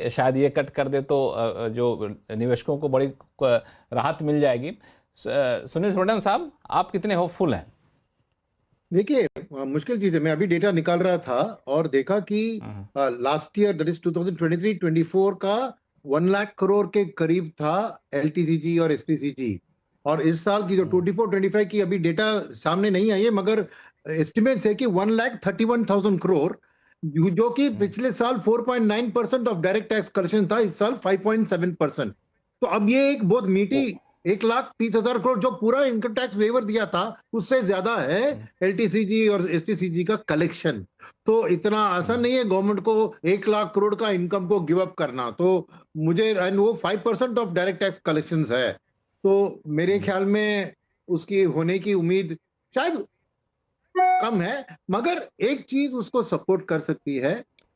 शायद ये कट कर दे तो जो निवेशकों को बड़ी राहत मिल जाएगी। सुनील सुब्रमण्यम साहब, आप कितने होपफुल हैं? देखिए, मुश्किल चीज है। मैं अभी डेटा निकाल रहा था और देखा कि लास्ट ईयर, दैट इज 2023-24 का 1 लाख करोड़ के करीब था एलटीसीजी और एसटीसीजी। और इस साल की जो 24-25 की अभी डेटा सामने नहीं आई है, मगर एस्टिमेट्स है कि 1,31,000 करोड़, जो कि पिछले साल 4.9% ऑफ डायरेक्ट टैक्स कलेक्शन था, इस साल 5.7%। तो अब ये एक बहुत मीठी 1,30,000 करोड़ जो पूरा इनकम टैक्स वेवर दिया था, उससे ज्यादा है एलटीसीजी और एसटीसीजी का कलेक्शन। तो इतना आसान नहीं है गवर्नमेंट को 1 लाख करोड़ का इनकम को गिव अप करना। तो मुझे, एंड वो 5% ऑफ डायरेक्ट टैक्स कलेक्शन है, तो मेरे ख्याल में उसकी होने की उम्मीद शायद कम है। मगर एक चीज उसको सपोर्ट कर सकती है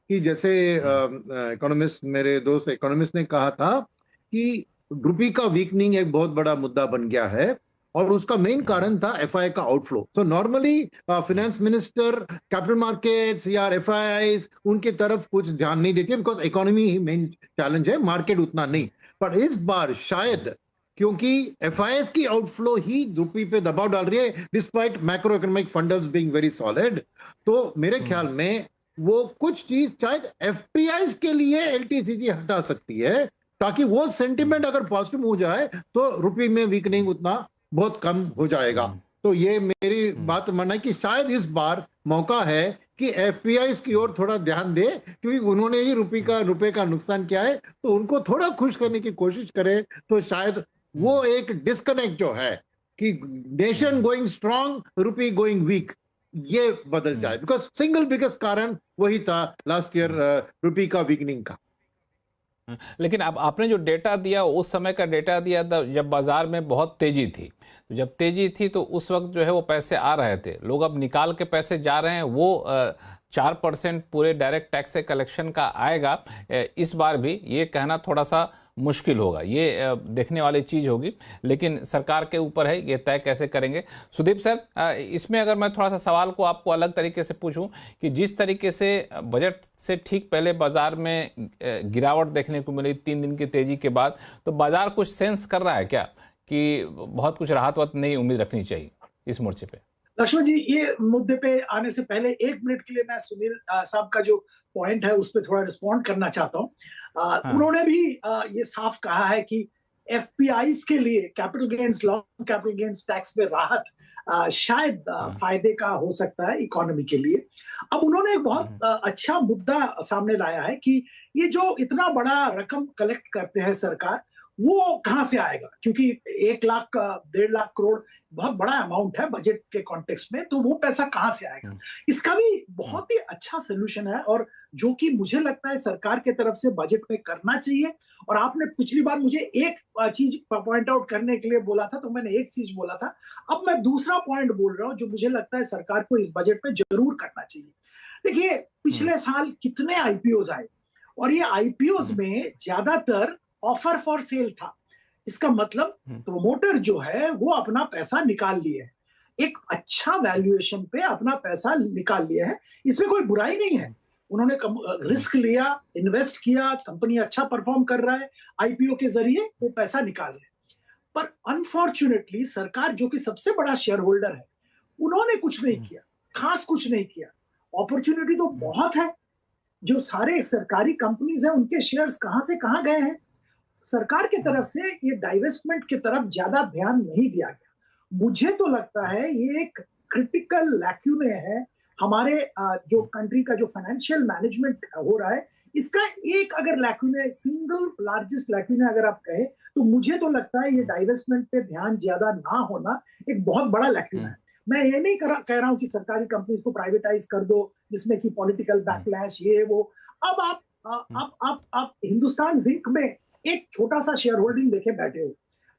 कि जैसे इकोनॉमिस्ट, मेरे दोस्त इकोनॉमिस्ट ने कहा था कि रुपी का वीकनिंग एक बहुत बड़ा मुद्दा बन गया है और उसका मेन कारण था एफआई का आउटफ्लो। तो normally finance minister capital markets या एफआईआईज उनके तरफ कुछ ध्यान नहीं देती, because economy he main challenge है, मार्केट उतना नहीं। पर इस बार शायद क्योंकि एफआईएस की आउटफ्लो ही रुपी पे दबाव डाल रही है, despite macro economic fundamentals being very solid. तो मेरे ख्याल में वो कुछ चीज शायद एफपीआईज के लिए एलटीसीजी हटा सकती है, ताकि वो सेंटिमेंट अगर पॉजिटिव हो जाए तो रुपये में वीकनिंग उतना बहुत कम हो जाएगा। तो ये मेरी बात मानना है कि शायद इस बार मौका है कि एफपीआई की ओर थोड़ा ध्यान दे, क्योंकि उन्होंने ही रुपए का नुकसान किया है, तो उनको थोड़ा खुश करने की कोशिश करे तो शायद वो एक डिस्कनेक्ट जो है कि नेशन गोइंग स्ट्रांग, रुपी गोइंग वीक, ये बदल जाए। बिकॉज सिंगल बिगेस्ट कारण वही था लास्ट ईयर रुपी का वीकनिंग का। लेकिन अब आपने जो डेटा दिया, उस समय का डेटा दिया जब बाजार में बहुत तेजी थी। तो जब तेजी थी तो उस वक्त जो है वो पैसे आ रहे थे, लोग अब निकाल के पैसे जा रहे हैं। वो 4% पूरे डायरेक्ट टैक्स से कलेक्शन का आएगा इस बार भी, ये कहना थोड़ा सा मुश्किल होगा। ये देखने वाली चीज़ होगी, लेकिन सरकार के ऊपर है ये तय कैसे करेंगे। सुदीप सर, इसमें अगर मैं थोड़ा सा सवाल को आपको अलग तरीके से पूछूं कि जिस तरीके से बजट से ठीक पहले बाजार में गिरावट देखने को मिली 3 दिन की तेजी के बाद, तो बाजार कुछ सेंस कर रहा है क्या कि बहुत कुछ राहत वात नहीं उम्मीद रखनी चाहिए इस मोर्चे पे? लक्ष्मण जी, ये मुद्दे पे आने से पहले 1 मिनट के लिए मैं सुनील साहब का जो पॉइंट है उस पर थोड़ा रिस्पॉन्ड करना चाहता हूँ। उन्होंने भी ये साफ कहा है कि एफपीआईज के लिए capital gains, long capital gains tax में राहत शायद फायदे का हो सकता है इकोनॉमी के लिए। अब उन्होंने एक बहुत अच्छा मुद्दा सामने लाया है कि ये जो इतना बड़ा रकम कलेक्ट करते हैं सरकार, वो कहां से आएगा, क्योंकि 1 लाख 1.5 लाख करोड़ बहुत बड़ा अमाउंट है बजट के कॉन्टेक्स्ट में, तो वो पैसा कहां से आएगा। इसका भी बहुत ही अच्छा सोल्यूशन है, और जो कि मुझे लगता है सरकार के तरफ से बजट में करना चाहिए। और आपने पिछली बार मुझे एक चीज पॉइंट आउट करने के लिए बोला था, तो मैंने एक चीज बोला था, अब मैं दूसरा पॉइंट बोल रहा हूं जो मुझे लगता है सरकार को इस बजट में जरूर करना चाहिए। देखिए, पिछले साल कितने आईपीओज आए, और ये आईपीओज में ज्यादातर ऑफर फॉर सेल था। इसका मतलब प्रोमोटर जो है वो अपना पैसा निकाल लिए है, एक अच्छा वैल्यूएशन पे अपना पैसा निकाल लिए है। इसमें कोई बुराई नहीं है, उन्होंने रिस्क लिया, इन्वेस्ट किया, कंपनी अच्छा परफॉर्म कर रहा है, आईपीओ के जरिए वो पैसा निकाल रहे। पर अनफॉर्चुनेटली सरकार, जो कि सबसे बड़ा शेयर होल्डर है, उन्होंने कुछ नहीं किया, खास कुछ नहीं किया। अपॉर्चुनिटी तो बहुत है, जो सारे सरकारी कंपनीज हैं उनके शेयर्स कहां से कहां गए हैं। सरकार की तरफ से ये डाइवेस्टमेंट की तरफ ज्यादा ध्यान नहीं दिया गया। मुझे तो लगता है ये एक क्रिटिकल लैक्यूने है हमारे जो कंट्री का जो फाइनेंशियल मैनेजमेंट हो रहा है, इसका एक अगर लैक्यूने, सिंगल लार्जेस्ट लैक्यूने अगर आप कहें, तो मुझे तो लगता है ये डाइवेस्टमेंट पे ध्यान ज्यादा ना होना एक बहुत बड़ा लैक्यूना है। मैं ये नहीं कह रहा हूं कि सरकारी कंपनीज को प्राइवेटाइज कर दो जिसमें कि पॉलिटिकल बैकलैश ये वो। अब आप हिंदुस्तान जिंक में एक छोटा सा शेयर होल्डिंग लेके बैठे हो,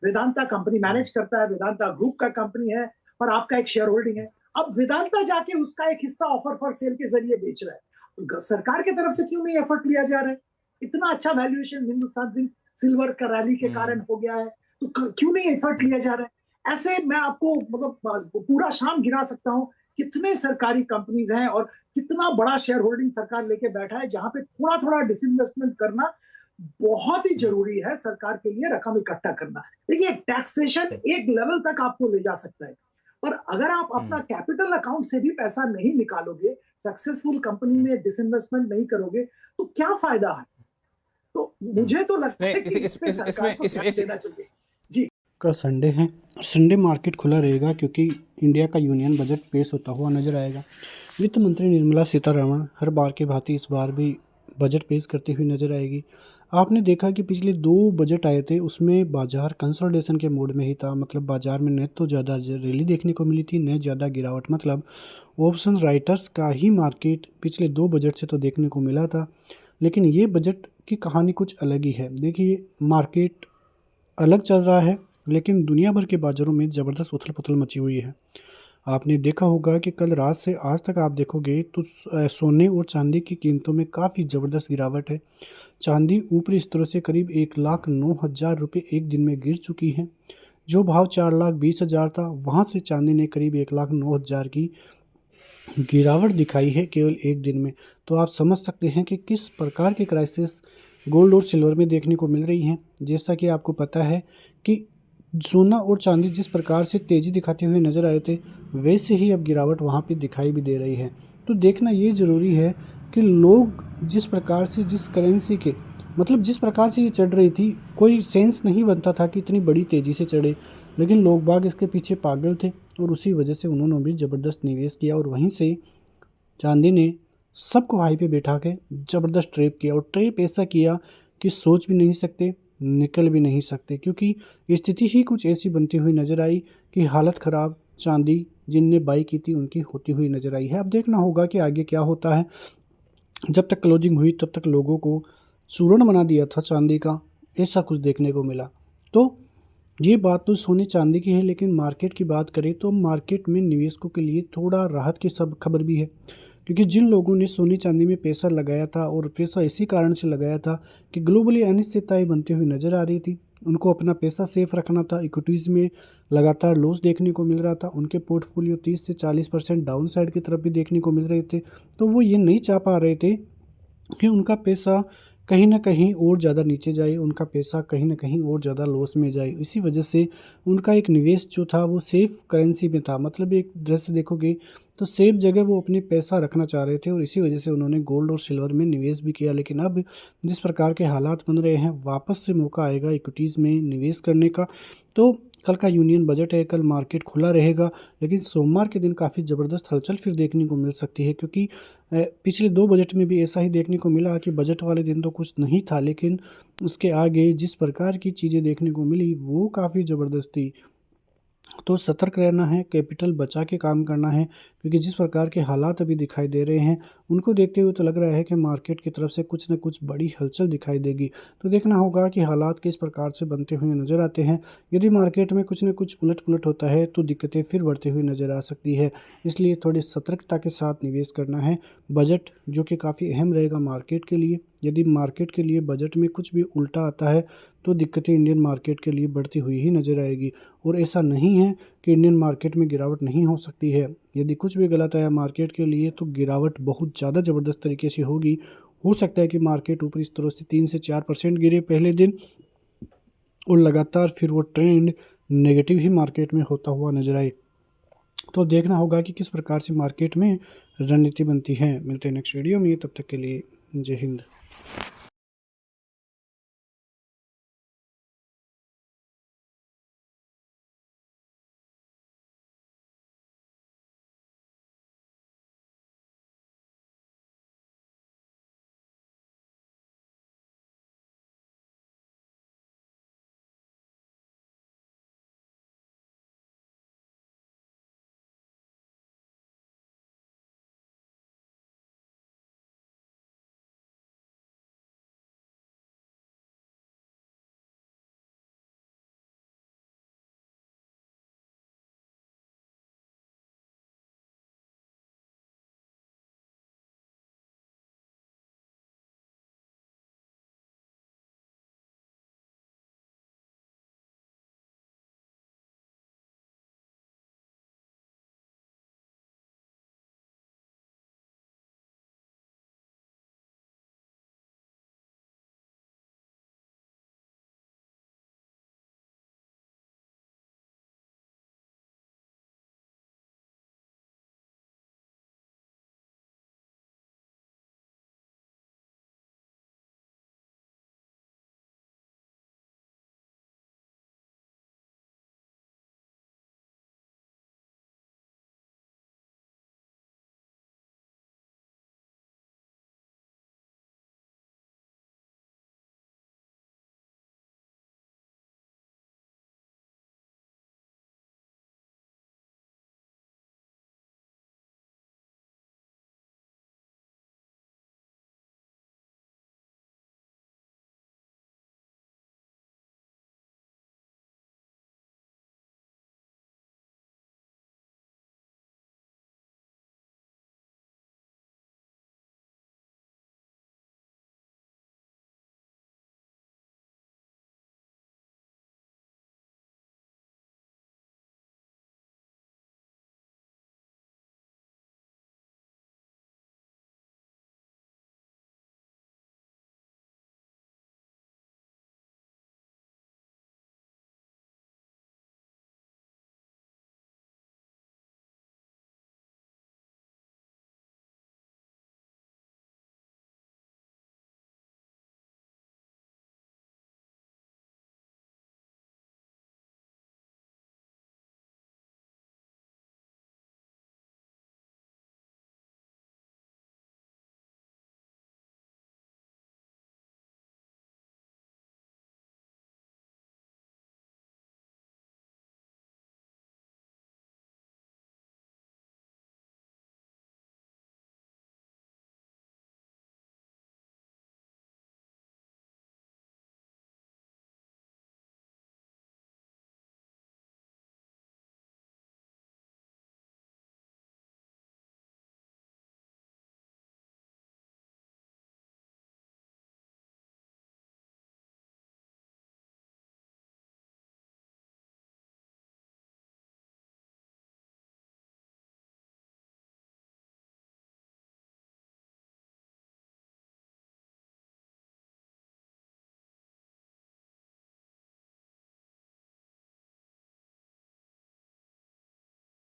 वेदांता कंपनी मैनेज करता है, वेदांता ग्रुप का कंपनी है, पर आपका एक शेयर होल्डिंग है। अब वेदांता जाके उसका एक हिस्सा ऑफर फॉर सेल के जरिए बेच रहा है, तो सरकार की तरफ से क्यों नहीं एफर्ट लिया जा रहा है? इतना अच्छा वैल्यूएशन हिंदुस्तान जिंक सिल्वर का रैली के कारण हो गया है, तो क्यों नहीं एफर्ट लिया जा रहा है? ऐसे मैं आपको मतलब पूरा शाम गिना सकता हूँ कितने सरकारी कंपनीज हैं और कितना बड़ा शेयर होल्डिंग सरकार लेके बैठा है, जहां पे थोड़ा थोड़ा डिसइन्वेस्टमेंट करना बहुत ही जरूरी है सरकार के लिए रकम इकट्ठा करना। देखिए, टैक्सेशन एक लेवल तक आपको ले जा सकता है, पर अगर आप अपना कैपिटल अकाउंट से भी पैसा नहीं निकालोगे, सक्सेसफुल कंपनी में डिसइन्वेस्टमेंट नहीं करोगे, तो क्या फायदा है? तो मुझे तो लगता है कि इस पे सरकार को ध्यान देना चाहिए। जी। का संडे है, संडे मार्केट खुला रहेगा क्योंकि इंडिया का यूनियन बजट पेश होता हुआ नजर आएगा। वित्त मंत्री निर्मला सीतारमण हर बार की भांति इस बार भी बजट पेश करती हुई नजर आएगी। आपने देखा कि पिछले 2 बजट आए थे, उसमें बाजार कंसोलिडेशन के मोड में ही था। मतलब बाजार में न तो ज़्यादा रैली देखने को मिली थी, न ज़्यादा गिरावट। मतलब ऑप्शन राइटर्स का ही मार्केट पिछले 2 बजट से तो देखने को मिला था, लेकिन ये बजट की कहानी कुछ अलग ही है। देखिए, मार्केट अलग चल रहा है, लेकिन दुनिया भर के बाज़ारों में ज़बरदस्त उथल-पुथल मची हुई है। आपने देखा होगा कि कल रात से आज तक आप देखोगे तो सोने और चांदी की कीमतों में काफ़ी ज़बरदस्त गिरावट है। चांदी ऊपरी स्तरों से करीब 1,09,000 रुपये एक दिन में गिर चुकी है। जो भाव 4,20,000 था, वहाँ से चांदी ने करीब 1,09,000 की गिरावट दिखाई है केवल एक दिन में। तो आप समझ सकते हैं कि किस प्रकार की क्राइसिस गोल्ड और सिल्वर में देखने को मिल रही हैं। जैसा कि आपको पता है कि सोना और चांदी जिस प्रकार से तेज़ी दिखाते हुए नज़र आए थे, वैसे ही अब गिरावट वहाँ पे दिखाई भी दे रही है। तो देखना ये ज़रूरी है कि लोग जिस प्रकार से जिस करेंसी के मतलब जिस प्रकार से ये चढ़ रही थी, कोई सेंस नहीं बनता था कि इतनी बड़ी तेज़ी से चढ़े, लेकिन लोग बाग इसके पीछे पागल थे और उसी वजह से उन्होंने भी ज़बरदस्त निवेश किया और वहीं से चांदी ने सबको हाई पे बैठा के ज़बरदस्त ट्रेप किया। और ट्रेप ऐसा किया कि सोच भी नहीं सकते, निकल भी नहीं सकते, क्योंकि स्थिति ही कुछ ऐसी बनती हुई नज़र आई कि हालत ख़राब चांदी जिनने बाई की थी उनकी होती हुई नज़र आई है। अब देखना होगा कि आगे क्या होता है। जब तक क्लोजिंग हुई तब तक लोगों को चूर्ण बना दिया था चांदी का, ऐसा कुछ देखने को मिला। तो ये बात तो सोने चांदी की है, लेकिन मार्केट की बात करें तो मार्केट में निवेशकों के लिए थोड़ा राहत की सब खबर भी है, क्योंकि जिन लोगों ने सोने चांदी में पैसा लगाया था और पैसा इसी कारण से लगाया था कि ग्लोबली अनिश्चितताएं बनती हुई नज़र आ रही थी, उनको अपना पैसा सेफ रखना था, इक्विटीज़ में लगातार लॉस देखने को मिल रहा था, उनके पोर्टफोलियो 30 से 40% डाउन साइड की तरफ भी देखने को मिल रहे थे, तो वो ये नहीं चाह पा रहे थे कि उनका पैसा कहीं न कहीं और ज़्यादा नीचे जाए, उनका पैसा कहीं न कहीं और ज़्यादा लॉस में जाए। इसी वजह से उनका एक निवेश जो था वो सेफ़ करेंसी में था। मतलब एक तरह से देखोगे तो सेफ़ जगह वो अपने पैसा रखना चाह रहे थे और इसी वजह से उन्होंने गोल्ड और सिल्वर में निवेश भी किया। लेकिन अब जिस प्रकार के हालात बन रहे हैं, वापस से मौका आएगा इक्विटीज़ में निवेश करने का। तो कल का यूनियन बजट है, कल मार्केट खुला रहेगा, लेकिन सोमवार के दिन काफ़ी ज़बरदस्त हलचल फिर देखने को मिल सकती है, क्योंकि पिछले 2 बजट में भी ऐसा ही देखने को मिला कि बजट वाले दिन तो कुछ नहीं था, लेकिन उसके आगे जिस प्रकार की चीज़ें देखने को मिली वो काफ़ी ज़बरदस्त थी। तो सतर्क रहना है, कैपिटल बचा के काम करना है, क्योंकि जिस प्रकार के हालात अभी दिखाई दे रहे हैं उनको देखते हुए तो लग रहा है कि मार्केट की तरफ से कुछ न कुछ बड़ी हलचल दिखाई देगी। तो देखना होगा कि हालात किस प्रकार से बनते हुए नज़र आते हैं। यदि मार्केट में कुछ न कुछ उलट-पुलट होता है तो दिक्कतें फिर बढ़ती हुई नज़र आ सकती है, इसलिए थोड़ी सतर्कता के साथ निवेश करना है। बजट जो कि काफ़ी अहम रहेगा मार्केट के लिए, यदि मार्केट के लिए बजट में कुछ भी उल्टा आता है तो दिक्कतें इंडियन मार्केट के लिए बढ़ती हुई ही नज़र आएगी। और ऐसा नहीं है कि इंडियन मार्केट में गिरावट नहीं हो सकती है। यदि कुछ भी गलत आया मार्केट के लिए तो गिरावट बहुत ज़्यादा ज़बरदस्त तरीके से होगी। हो सकता है कि मार्केट ऊपरी स्तरों से 3 से 4% गिरे पहले दिन और लगातार फिर वो ट्रेंड नेगेटिव ही मार्केट में होता हुआ नज़र आए। तो देखना होगा कि किस प्रकार से मार्केट में रणनीति बनती है। मिलते हैं नेक्स्ट वीडियो में, तब तक के लिए जय हिंद।